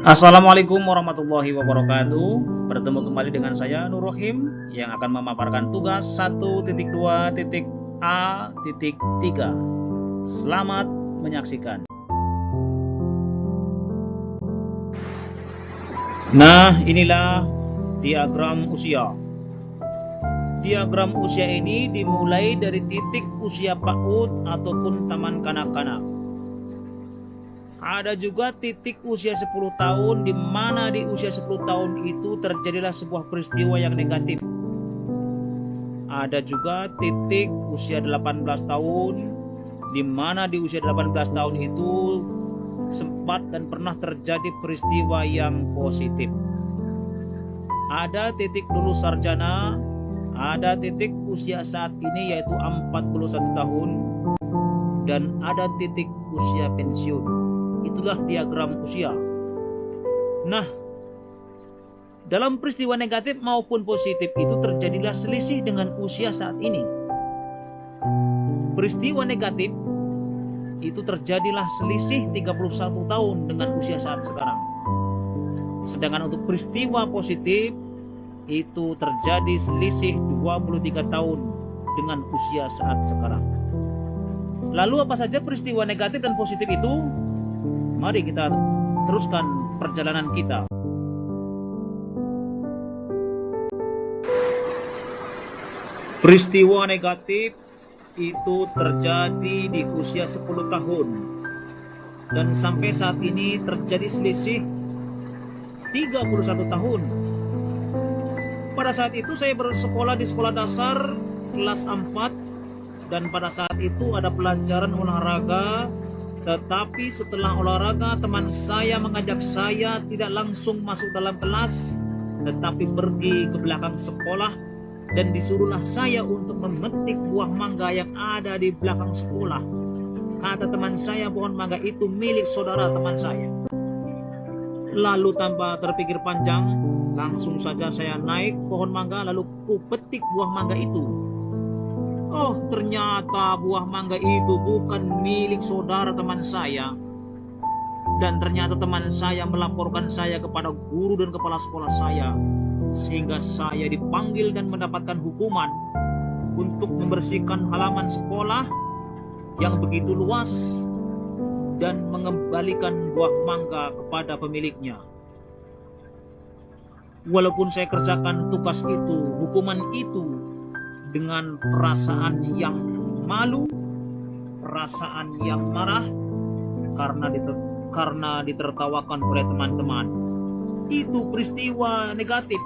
Assalamualaikum warahmatullahi wabarakatuh. Bertemu kembali dengan saya Nur Rohim yang akan memaparkan tugas 1.2.A.3. Selamat menyaksikan. Nah, inilah diagram usia. Diagram usia ini dimulai dari titik usia PAUD ataupun taman kanak-kanak. Ada juga titik usia 10 tahun, di mana di usia 10 tahun itu terjadilah sebuah peristiwa yang negatif. Ada juga titik usia 18 tahun, di mana di usia 18 tahun itu sempat dan pernah terjadi peristiwa yang positif. Ada titik lulus sarjana, ada titik usia saat ini yaitu 41 tahun, dan ada titik usia pensiun. Itulah diagram usia. Nah, dalam peristiwa negatif maupun positif itu terjadilah selisih dengan usia saat ini. Peristiwa negatif itu terjadilah selisih 31 tahun dengan usia saat sekarang. Sedangkan untuk peristiwa positif itu terjadi selisih 23 tahun dengan usia saat sekarang. Lalu apa saja peristiwa negatif dan positif itu? Mari kita teruskan perjalanan kita. Peristiwa negatif itu terjadi di usia 10 tahun. Dan sampai saat ini terjadi selisih 31 tahun. Pada saat itu saya bersekolah di sekolah dasar kelas 4. Dan pada saat itu ada pelajaran olahraga. Tetapi setelah olahraga, teman saya mengajak saya tidak langsung masuk dalam kelas, tetapi pergi ke belakang sekolah, dan disuruhlah saya untuk memetik buah mangga yang ada di belakang sekolah. Kata teman saya, pohon mangga itu milik saudara teman saya. Lalu tanpa terpikir panjang, langsung saja saya naik pohon mangga, lalu ku petik buah mangga itu. Oh, ternyata buah mangga itu bukan milik saudara teman saya. Dan ternyata teman saya melaporkan saya kepada guru dan kepala sekolah saya, sehingga saya dipanggil dan mendapatkan hukuman untuk membersihkan halaman sekolah yang begitu luas dan mengembalikan buah mangga kepada pemiliknya. Walaupun saya kerjakan tugas itu, hukuman itu, dengan perasaan yang malu, perasaan yang marah, karena ditertawakan oleh teman-teman. Itu peristiwa negatif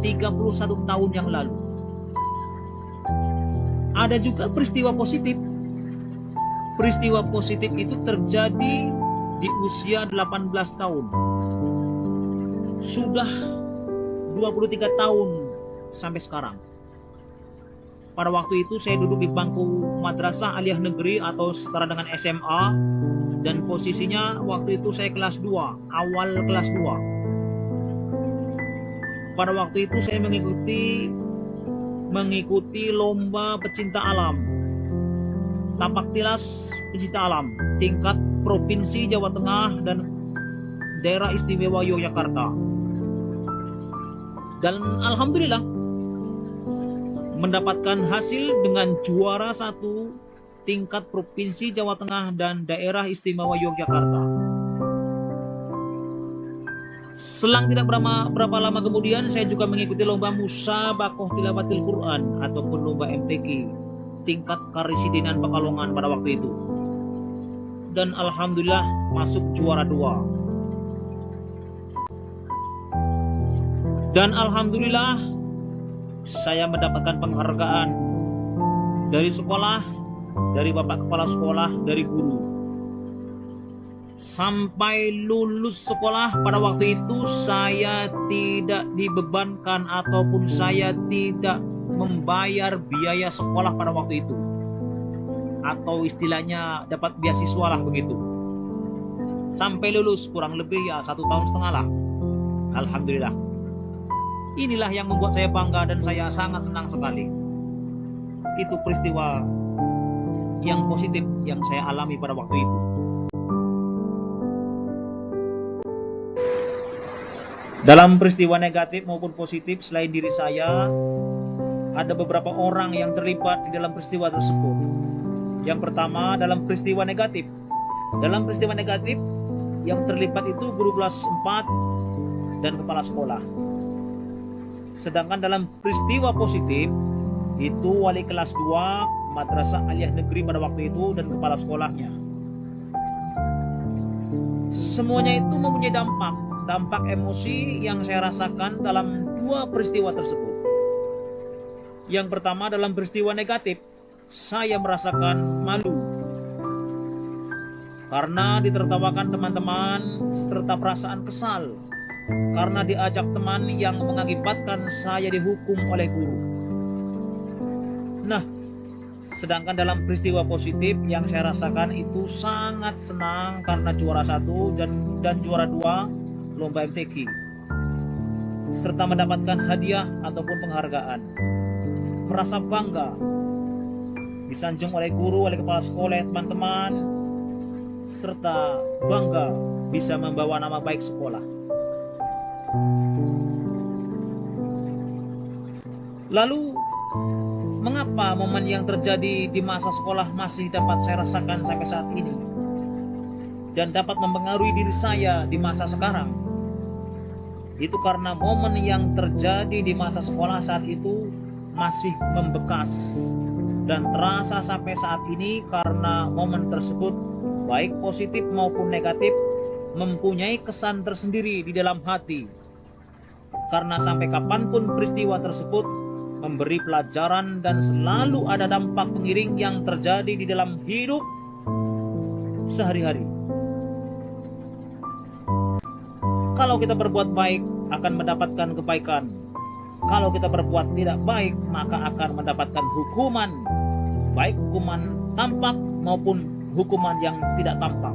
31 tahun yang lalu. Ada juga peristiwa positif. Peristiwa positif itu terjadi di usia 18 tahun. Sudah 23 tahun sampai sekarang. Pada waktu itu saya duduk di bangku madrasah aliyah negeri atau setara dengan SMA, dan posisinya waktu itu saya kelas 2, awal kelas 2. Pada waktu itu saya mengikuti lomba pecinta alam, tapak tilas pecinta alam tingkat provinsi Jawa Tengah dan daerah istimewa Yogyakarta. Dan alhamdulillah mendapatkan hasil dengan juara 1 tingkat provinsi Jawa Tengah dan daerah istimewa Yogyakarta. Selang tidak berapa lama kemudian saya juga mengikuti lomba Musabaqah Tilawatil Quran ataupun lomba MTQ tingkat Karisidenan Pekalongan pada waktu itu. Dan alhamdulillah masuk juara 2. Dan alhamdulillah saya mendapatkan penghargaan dari sekolah, dari bapak kepala sekolah, dari guru. Sampai lulus sekolah pada waktu itu saya tidak dibebankan ataupun saya tidak membayar biaya sekolah pada waktu itu. Atau istilahnya dapat beasiswa lah begitu. Sampai lulus kurang lebih 1,5 tahun lah. Alhamdulillah. Inilah yang membuat saya bangga dan saya sangat senang sekali. Itu peristiwa yang positif yang saya alami pada waktu itu. Dalam peristiwa negatif maupun positif selain diri saya, ada beberapa orang yang terlibat di dalam peristiwa tersebut. Yang pertama, dalam peristiwa negatif. Dalam peristiwa negatif, yang terlibat itu guru kelas 4 dan kepala sekolah. Sedangkan dalam peristiwa positif, itu wali kelas 2 Madrasah Aliyah Negeri pada waktu itu dan kepala sekolahnya. Semuanya itu mempunyai dampak emosi yang saya rasakan dalam dua peristiwa tersebut. Yang pertama, dalam peristiwa negatif, saya merasakan malu karena ditertawakan teman-teman serta perasaan kesal karena diajak teman yang mengakibatkan saya dihukum oleh guru. Nah, sedangkan dalam peristiwa positif yang saya rasakan itu sangat senang karena juara 1 dan juara 2 lomba MTQ serta mendapatkan hadiah ataupun penghargaan. Merasa bangga disanjung oleh guru, oleh kepala sekolah, teman-teman, serta bangga bisa membawa nama baik sekolah. Lalu, mengapa momen yang terjadi di masa sekolah masih dapat saya rasakan sampai saat ini dan dapat mempengaruhi diri saya di masa sekarang? Itu karena momen yang terjadi di masa sekolah saat itu masih membekas dan terasa sampai saat ini karena momen tersebut baik positif maupun negatif mempunyai kesan tersendiri di dalam hati. Karena sampai kapanpun peristiwa tersebut memberi pelajaran dan selalu ada dampak pengiring yang terjadi di dalam hidup sehari-hari. Kalau kita berbuat baik akan mendapatkan kebaikan. Kalau kita berbuat tidak baik maka akan mendapatkan hukuman, baik hukuman tampak maupun hukuman yang tidak tampak.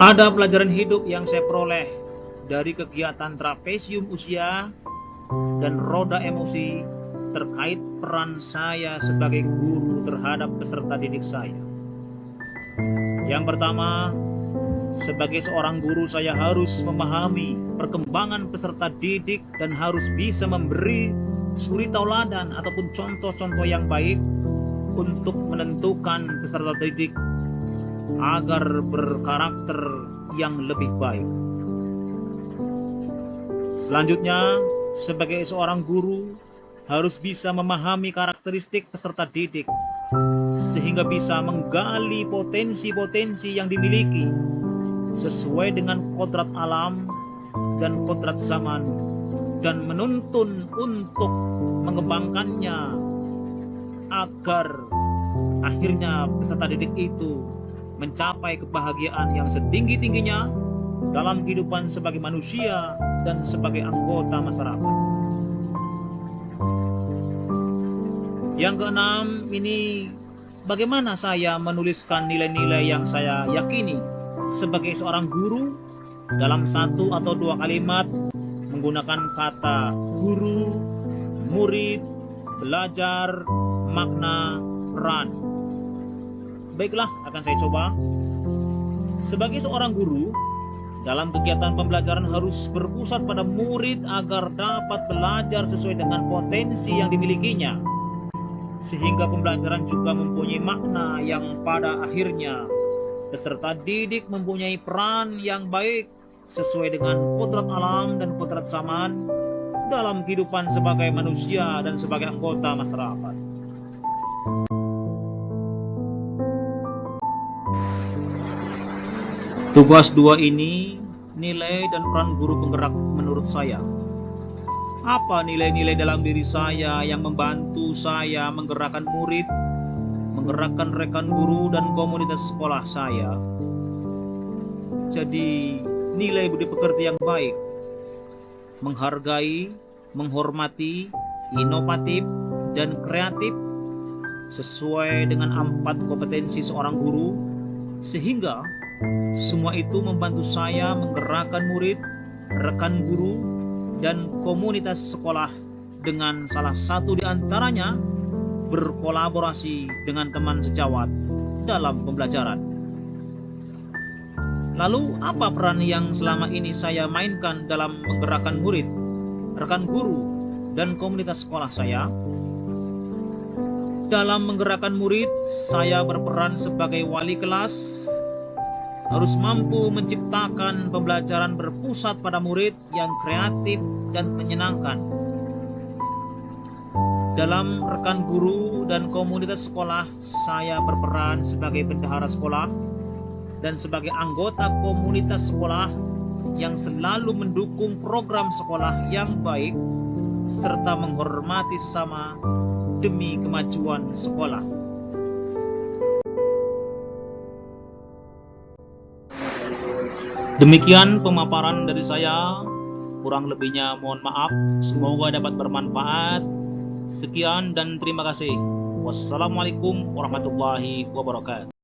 Ada pelajaran hidup yang saya peroleh dari kegiatan trapesium usia dan roda emosi terkait peran saya sebagai guru terhadap peserta didik saya. Yang pertama, sebagai seorang guru saya harus memahami perkembangan peserta didik dan harus bisa memberi suri tauladan ataupun contoh-contoh yang baik untuk menentukan peserta didik agar berkarakter yang lebih baik. Selanjutnya, sebagai seorang guru harus bisa memahami karakteristik peserta didik sehingga bisa menggali potensi-potensi yang dimiliki sesuai dengan kodrat alam dan kodrat zaman dan menuntun untuk mengembangkannya agar akhirnya peserta didik itu mencapai kebahagiaan yang setinggi-tingginya dalam kehidupan sebagai manusia dan sebagai anggota masyarakat. Yang keenam, ini bagaimana saya menuliskan nilai-nilai yang saya yakini sebagai seorang guru dalam 1 atau 2 kalimat menggunakan kata guru, murid, belajar, makna, peran. Baiklah, akan saya coba. Sebagai seorang guru, dalam kegiatan pembelajaran harus berpusat pada murid agar dapat belajar sesuai dengan potensi yang dimilikinya, sehingga pembelajaran juga mempunyai makna yang pada akhirnya peserta didik mempunyai peran yang baik sesuai dengan kodrat alam dan kodrat zaman dalam kehidupan sebagai manusia dan sebagai anggota masyarakat. Tugas 2 ini nilai dan peran guru penggerak menurut saya. Apa nilai-nilai dalam diri saya yang membantu saya menggerakkan murid, menggerakkan rekan guru dan komunitas sekolah saya? Jadi, nilai budi pekerti yang baik, menghargai, menghormati, inovatif, dan kreatif sesuai dengan 4 kompetensi seorang guru, sehingga semua itu membantu saya menggerakkan murid, rekan guru, dan komunitas sekolah dengan salah satu di antaranya berkolaborasi dengan teman sejawat dalam pembelajaran. Lalu apa peran yang selama ini saya mainkan dalam menggerakkan murid, rekan guru, dan komunitas sekolah saya? Dalam menggerakkan murid, saya berperan sebagai wali kelas, harus mampu menciptakan pembelajaran berpusat pada murid yang kreatif dan menyenangkan. Dalam rekan guru dan komunitas sekolah, saya berperan sebagai bendahara sekolah dan sebagai anggota komunitas sekolah yang selalu mendukung program sekolah yang baik serta menghormati sesama demi kemajuan sekolah. Demikian pemaparan dari saya, kurang lebihnya mohon maaf, semoga dapat bermanfaat. Sekian dan terima kasih. Wassalamualaikum warahmatullahi wabarakatuh.